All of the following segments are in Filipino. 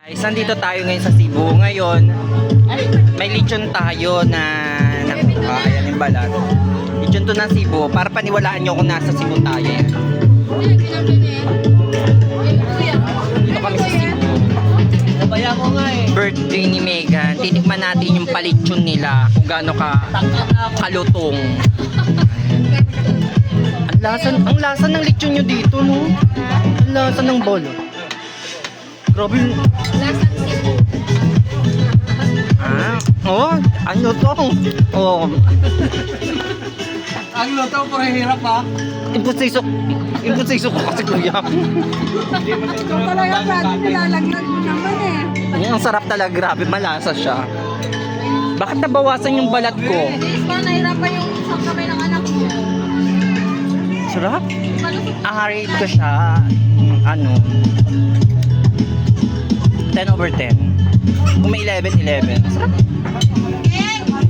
Guys, nandito tayo ngayon sa Cebu. Ngayon, may lechon tayo na ayan yung balat. Lechon to ng Cebu. Para paniwalaan nyo kung nasa Cebu tayo. Dito kami sa Cebu. Nabaya ko nga eh. Birthday ni Megan. Titikman natin yung palechon nila. Kung gaano ka kalutong. Ang lasa ng lechon nyo dito, no? Ang lasa ng bolo. Grabe. Lasang Cebu. Ano to? Oh. Ang luto, puro hirap ha. Imposiso ko kasi kuya. Ito talaga brad, nilalaglag mo naman eh. Ang sarap talaga, grabe, malasa siya. Bakit nabawasan yung balat ko? Please ba, nahirapan yung isang kamay ng anak mo. Sarap? Malusog. Rate ko siya, 10/10. Kung may 11/11. Sarap.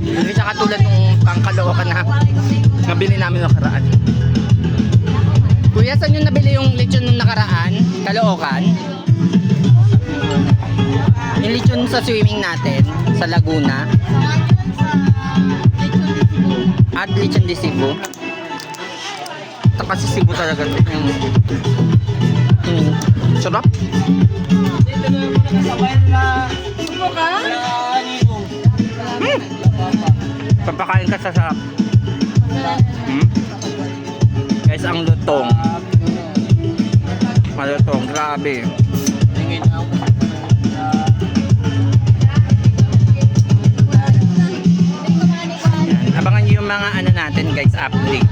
Hindi siya katulad nung pangkalookan na nabili namin nung nakaraan. Kuya, saan yung nabili yung lechon nung nakaraan? Kalookan? Yung lechon sa swimming natin, sa Laguna. At lechon de Cebu. Ito kasi Cebu talaga. Sarap. Dito na yung nakasabay na Subo ka? anibong. Papakain ka sa sarap. Guys, ang lutong. Malutong, grabe. Tingin ako. Yan. Abangan nyo yung mga natin guys, update.